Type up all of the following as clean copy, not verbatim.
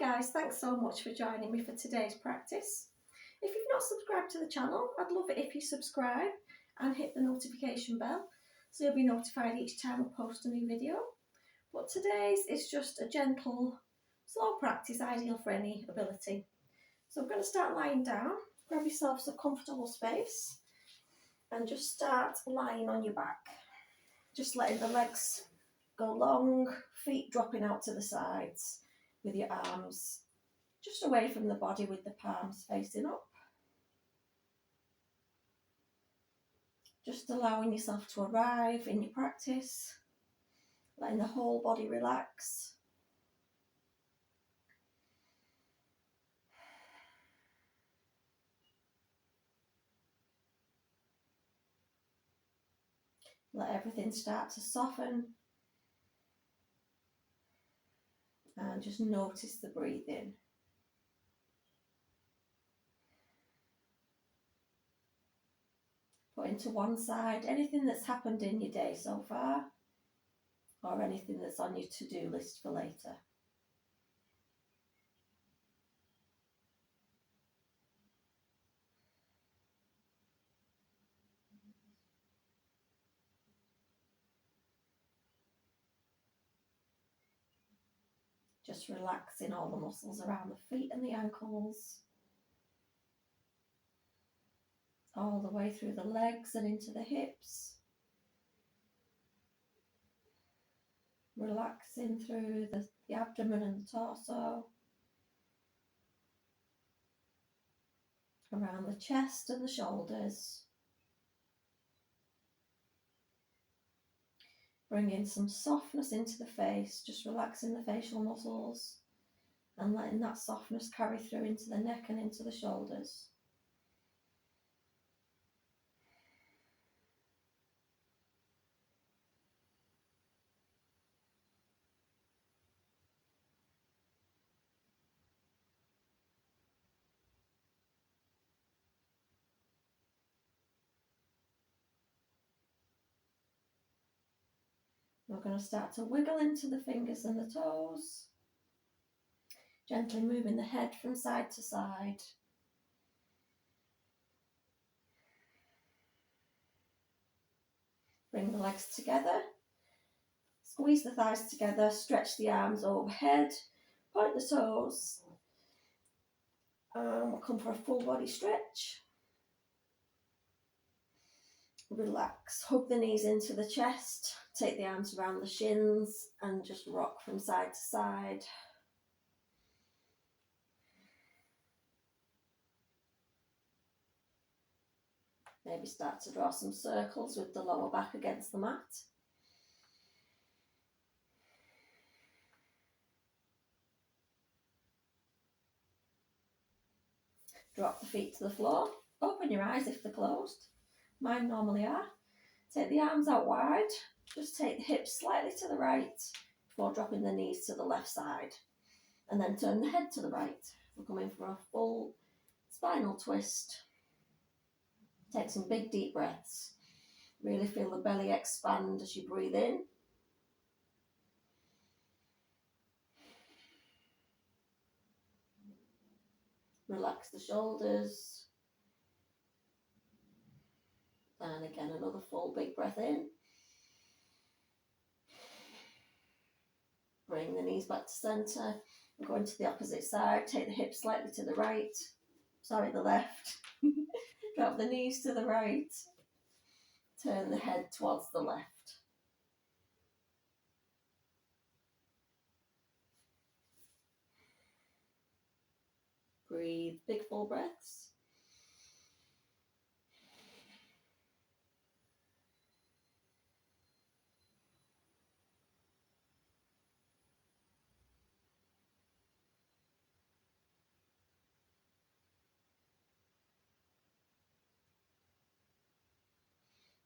Hi guys, thanks so much for joining me for today's practice. If you've not subscribed to the channel, I'd love it if you subscribe and hit the notification bell so you'll be notified each time I post a new video. But today's is just a gentle, slow practice ideal for any ability. So I'm going to start lying down. Grab yourself some comfortable space and just start lying on your back. Just letting the legs go long, feet dropping out to the sides with your arms just away from the body with the palms facing up. Just allowing yourself to arrive in your practice, letting the whole body relax. Let everything start to soften and just notice the breathing. Putting to one side anything that's happened in your day so far or anything that's on your to-do list for later. Just relaxing all the muscles around the feet and the ankles, all the way through the legs and into the hips. Relaxing through the abdomen and the torso, around the chest and the shoulders. Bringing some softness into the face, just relaxing the facial muscles and letting that softness carry through into the neck and into the shoulders. We're going to start to wiggle into the fingers and the toes, gently moving the head from side to side. Bring the legs together, squeeze the thighs together, stretch the arms overhead, point the toes, and we'll come for a full body stretch. Relax, hug the knees into the chest, take the arms around the shins and just rock from side to side. Maybe start to draw some circles with the lower back against the mat. Drop the feet to the floor, open your eyes if they're closed. Mine normally are. Take the arms out wide, just take the hips slightly to the right before dropping the knees to the left side, and then turn the head to the right. We're coming for a full spinal twist. Take some big deep breaths. Really feel the belly expand as you breathe in. Relax the shoulders. And again, another full big breath in. Bring the knees back to centre. We're going to the opposite side. Take the hips slightly to the right. Sorry, the left. Drop the knees to the right. Turn the head towards the left. Breathe big full breaths.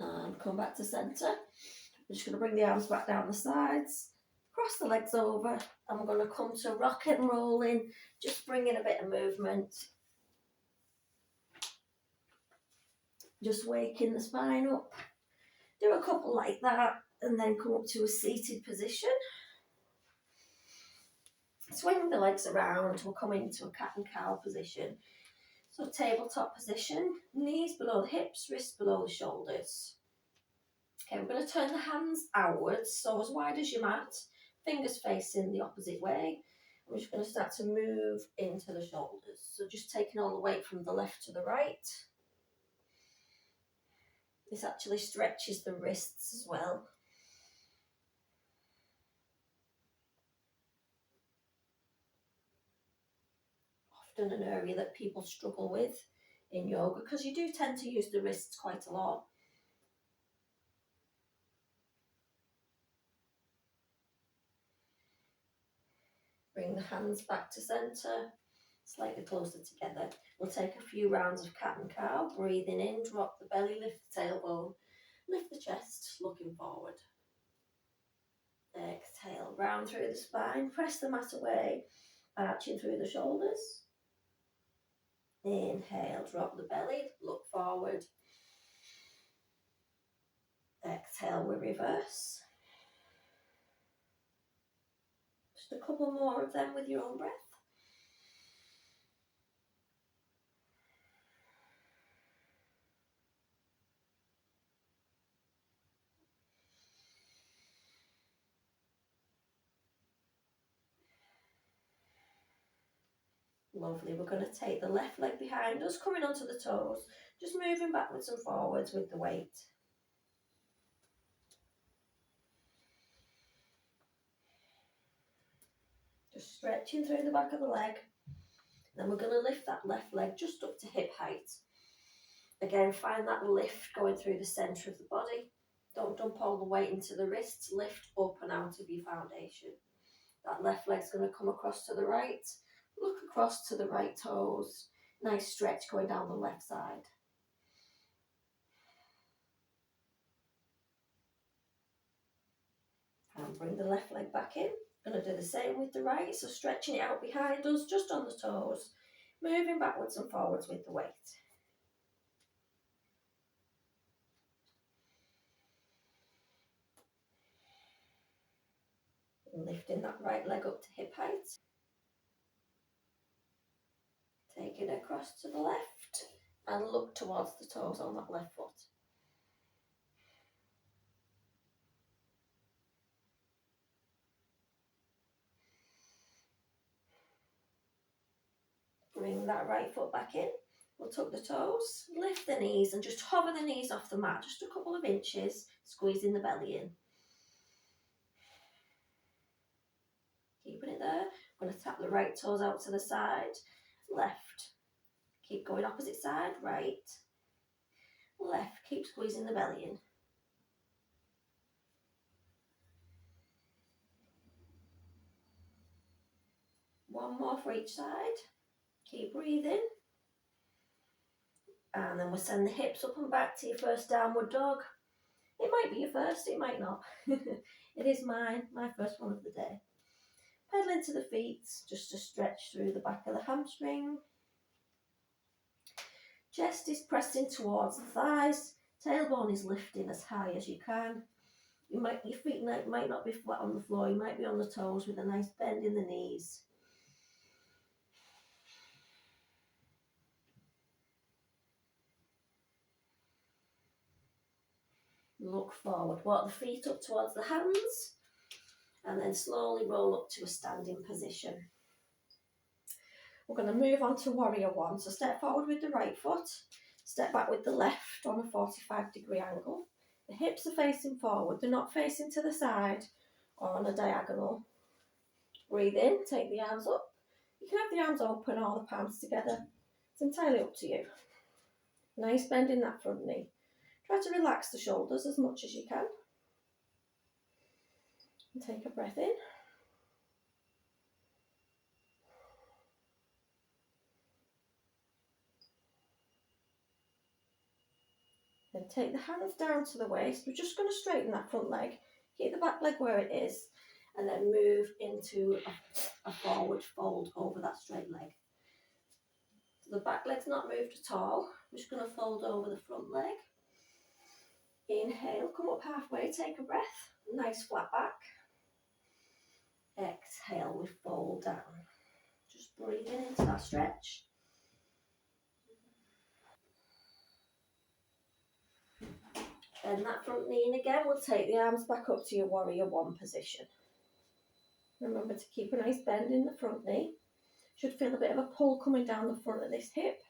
And come back to centre. I'm just going to bring the arms back down the sides, cross the legs over, and we're going to come to rock and rolling, just bringing a bit of movement. Just waking the spine up. Do a couple like that, and then come up to a seated position. Swing the legs around, we'll come into a cat and cow position. So tabletop position, knees below the hips, wrists below the shoulders. Okay, we're going to turn the hands outwards, so as wide as your mat, fingers facing the opposite way. We're just going to start to move into the shoulders. So just taking all the weight from the left to the right. This actually stretches the wrists as well. Often an area that people struggle with in yoga because you do tend to use the wrists quite a lot. Bring the hands back to centre, slightly closer together. We'll take a few rounds of cat and cow, breathing in, drop the belly, lift the tailbone, lift the chest, looking forward. Exhale, round through the spine, press the mat away, arching through the shoulders. Inhale, drop the belly, look forward. Exhale, we reverse. Just a couple more of them with your own breath. Lovely, we're going to take the left leg behind us, coming onto the toes, just moving backwards and forwards with the weight. Just stretching through the back of the leg. Then we're going to lift that left leg just up to hip height. Again, find that lift going through the centre of the body. Don't dump all the weight into the wrists, lift up and out of your foundation. That left leg's going to come across to the right. Look across to the right toes. Nice stretch going down the left side. And bring the left leg back in. Going to do the same with the right, so stretching it out behind us, just on the toes. Moving backwards and forwards with the weight. And lifting that right leg up to hip height. Take it across to the left and look towards the toes on that left foot. Bring that right foot back in. We'll tuck the toes, lift the knees and just hover the knees off the mat, just a couple of inches, squeezing the belly in. Keeping it there. I'm going to tap the right toes out to the side, left. Keep going opposite side, right, left. Keep squeezing the belly in. One more for each side. Keep breathing. And then we'll send the hips up and back to your first downward dog. It might be your first, it might not. It is mine, my first one of the day. Pedaling to the feet, just to stretch through the back of the hamstring. Chest is pressing towards the thighs. Tailbone is lifting as high as you can. Your feet might not be flat on the floor, you might be on the toes with a nice bend in the knees. Look forward, walk the feet up towards the hands and then slowly roll up to a standing position. We're going to move on to warrior one. So step forward with the right foot, step back with the left on a 45-degree angle. The hips are facing forward, they're not facing to the side or on a diagonal. Breathe in, take the arms up. You can have the arms open or the palms together. It's entirely up to you. Nice bend in that front knee. Try to relax the shoulders as much as you can. And take a breath in. Then take the hands down to the waist. We're just going to straighten that front leg. Keep the back leg where it is. And then move into a forward fold over that straight leg. So the back leg's not moved at all. I'm just going to fold over the front leg. Inhale, come up halfway, take a breath. Nice flat back. Exhale, we fold down. Breathing into that stretch. Bend that front knee in again. We'll take the arms back up to your warrior one position. Remember to keep a nice bend in the front knee. Should feel a bit of a pull coming down the front of this hip.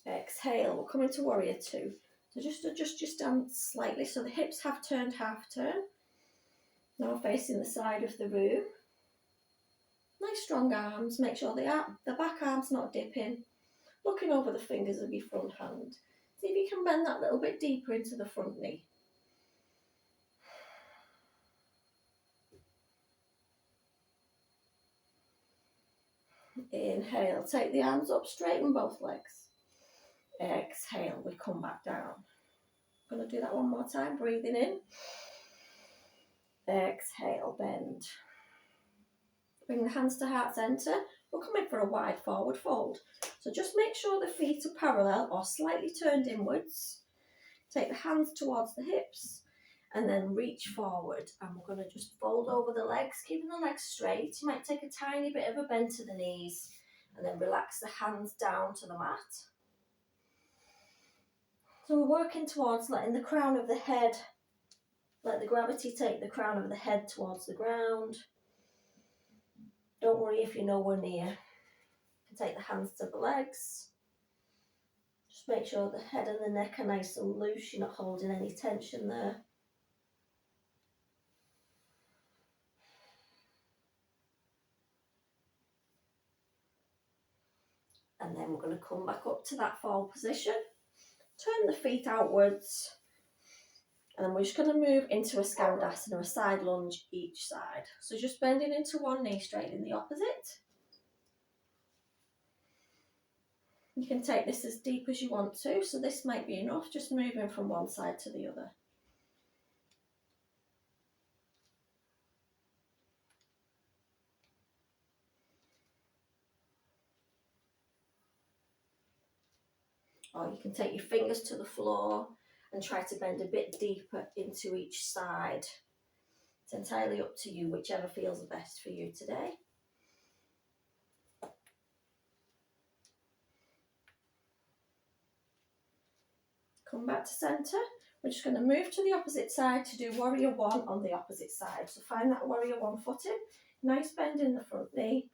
Exhale, we'll come into warrior two. So just adjust your stance slightly so the hips have turned half turn. Now facing the side of the room. Nice strong arms, make sure the back arm's not dipping. Looking over the fingers of your front hand. See if you can bend that little bit deeper into the front knee. Inhale, take the arms up, straighten both legs. Exhale, we come back down. I'm going to do that one more time, breathing in. Exhale, bend. Bring the hands to heart centre. We'll come in for a wide forward fold. So just make sure the feet are parallel or slightly turned inwards. Take the hands towards the hips and then reach forward. And we're going to just fold over the legs, keeping the legs straight. You might take a tiny bit of a bend to the knees and then relax the hands down to the mat. So we're working towards letting the crown of the head, let the gravity take the crown of the head towards the ground. Don't worry if you're nowhere near. You can take the hands to the legs. Just make sure the head and the neck are nice and loose. You're not holding any tension there. And then we're going to come back up to that fold position. Turn the feet outwards. And then we're just going to move into a skandasana, a side lunge each side. So just bending into one knee, straightening the opposite. You can take this as deep as you want to, so this might be enough, just moving from one side to the other. Or you can take your fingers to the floor and try to bend a bit deeper into each side. It's entirely up to you, whichever feels best for you today. Come back to centre. We're just going to move to the opposite side to do warrior one on the opposite side. So find that warrior one footing. Nice bend in the front knee.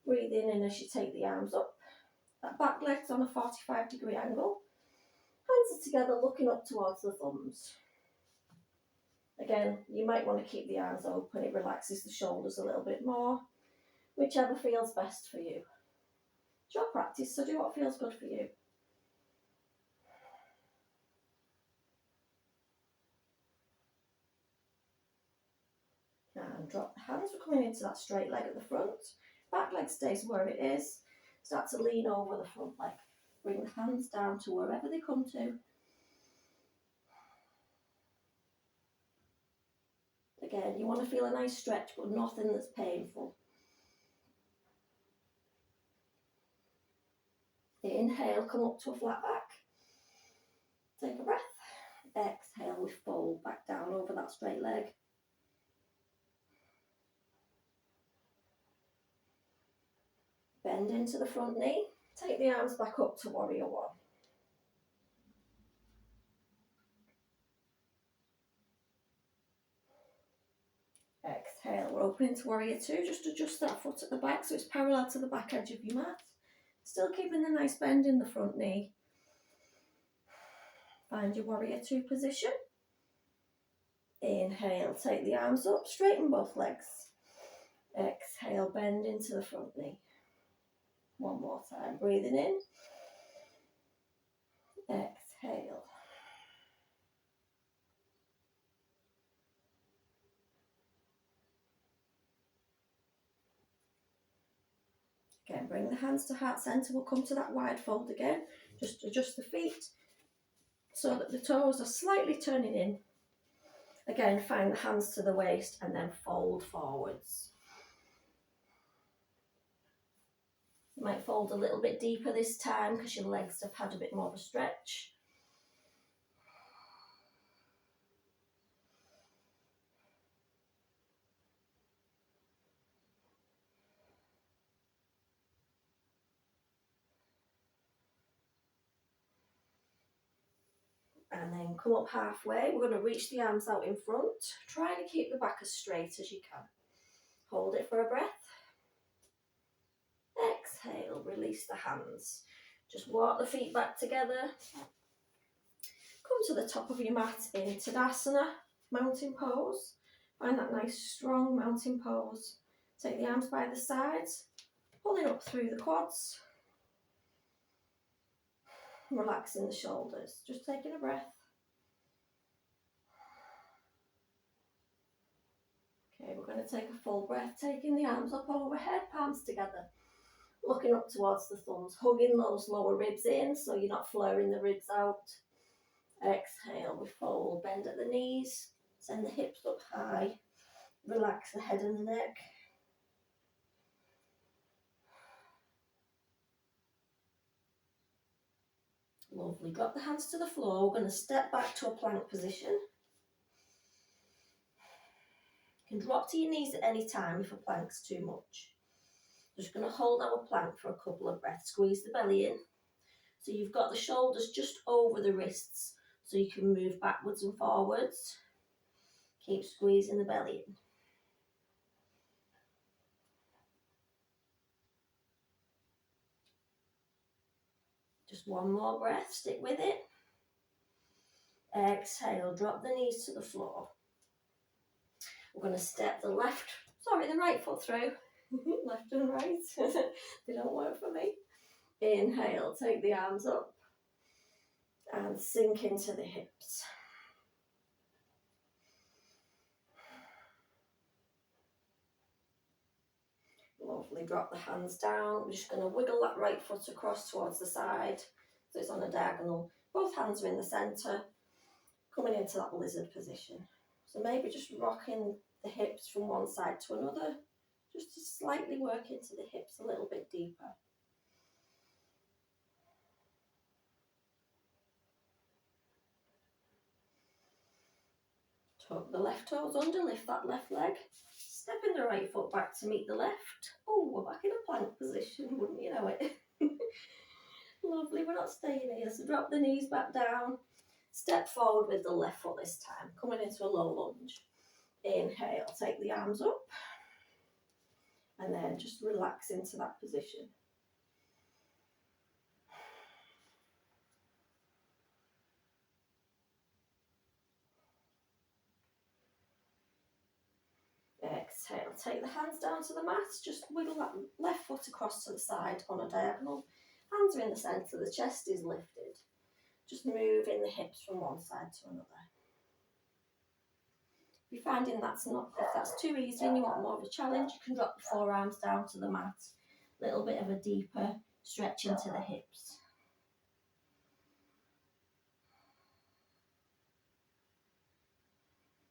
Breathing in as you take the arms up. That back leg's on a 45-degree angle. Hands are together, looking up towards the thumbs. Again, you might want to keep the arms open. It relaxes the shoulders a little bit more. Whichever feels best for you. It's your practice, so do what feels good for you. And drop the hands. We're coming into that straight leg at the front. Back leg stays where it is. Start to lean over the front leg. Bring the hands down to wherever they come to. Again, you want to feel a nice stretch, but nothing that's painful. Inhale, come up to a flat back. Take a breath. Exhale, we fold back down over that straight leg. Bend into the front knee. Take the arms back up to warrior one. Exhale, we're opening to warrior two. Just adjust that foot at the back so it's parallel to the back edge of your mat. Still keeping the nice bend in the front knee. Find your warrior two position. Inhale, take the arms up, straighten both legs. Exhale, bend into the front knee. One more time, breathing in. Exhale. Again, bring the hands to heart centre. We'll come to that wide fold again. Just adjust the feet so that the toes are slightly turning in. Again, find the hands to the waist and then fold forwards. You might fold a little bit deeper this time because your legs have had a bit more of a stretch. And then come up halfway. We're going to reach the arms out in front, trying to keep the back as straight as you can. Hold it for a breath. Exhale, release the hands. Just walk the feet back together. Come to the top of your mat in Tadasana, mountain pose. Find that nice strong mountain pose. Take the arms by the sides, pulling up through the quads. Relaxing the shoulders, just taking a breath. Okay, we're going to take a full breath, taking the arms up overhead, palms together. Looking up towards the thumbs, hugging those lower ribs in so you're not flaring the ribs out. Exhale, we fold, bend at the knees, send the hips up high, relax the head and the neck. Lovely, drop the hands to the floor. We're going to step back to a plank position. You can drop to your knees at any time if a plank's too much. Just going to hold our plank for a couple of breaths. Squeeze the belly in. So you've got the shoulders just over the wrists so you can move backwards and forwards. Keep squeezing the belly in. Just one more breath, stick with it. Exhale, drop the knees to the floor. We're going to step the right foot through. Left and right. They don't work for me. Inhale, take the arms up and sink into the hips. Lovely, drop the hands down. We're just going to wiggle that right foot across towards the side so it's on a diagonal. Both hands are in the centre, coming into that lizard position. So maybe just rocking the hips from one side to another, just to slightly work into the hips a little bit deeper. Tuck the left toes under, lift that left leg. Stepping the right foot back to meet the left. Oh, we're back in a plank position, wouldn't you know it? Lovely, we're not staying here. So drop the knees back down. Step forward with the left foot this time, coming into a low lunge. Inhale, take the arms up. And then just relax into that position. Exhale, take the hands down to the mat, just wiggle that left foot across to the side on a diagonal. Hands are in the centre, the chest is lifted. Just moving the hips from one side to another. If you're finding if that's too easy and you want more of a challenge, you can drop the forearms down to the mat. A little bit of a deeper stretch into the hips.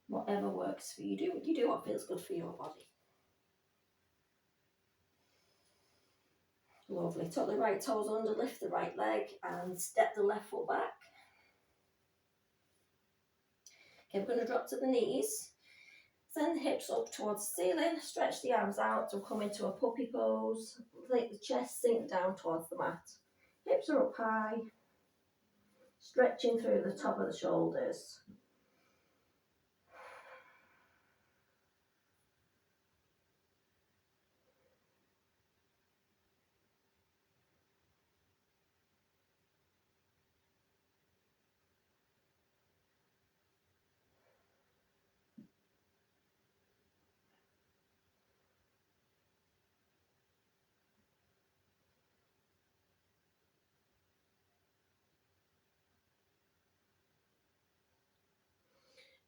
Whatever works for you, you do what feels good for your body. Lovely, tuck the right toes under, lift the right leg and step the left foot back. Okay, we're going to drop to the knees, send the hips up towards the ceiling, stretch the arms out and come into a puppy pose. Let the chest sink down towards the mat. Hips are up high, stretching through the top of the shoulders.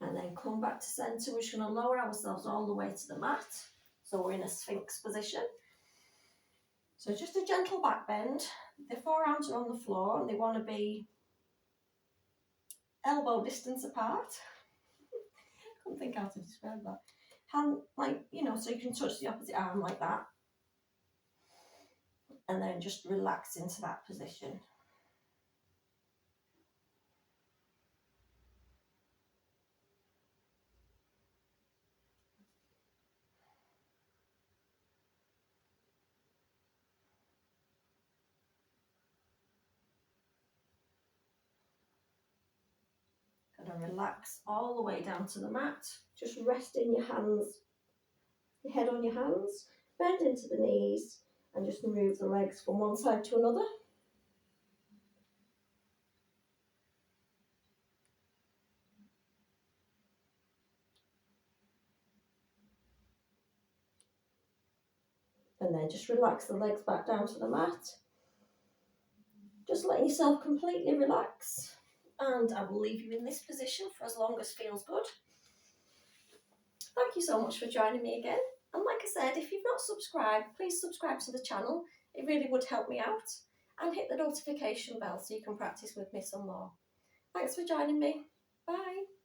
And then come back to centre. We're just going to lower ourselves all the way to the mat. So we're in a sphinx position. So just a gentle back bend. The forearms are on the floor and they want to be elbow distance apart. I couldn't think how to describe that. Hand, so you can touch the opposite arm like that. And then just relax into that position. and relax all the way down to the mat. Just resting your hands, your head on your hands, bend into the knees and just move the legs from one side to another. And then just relax the legs back down to the mat. Just letting yourself completely relax. And I will leave you in this position for as long as feels good. Thank you so much for joining me again. And like I said, if you've not subscribed, please subscribe to the channel. It really would help me out. And hit the notification bell so you can practice with me some more. Thanks for joining me. Bye.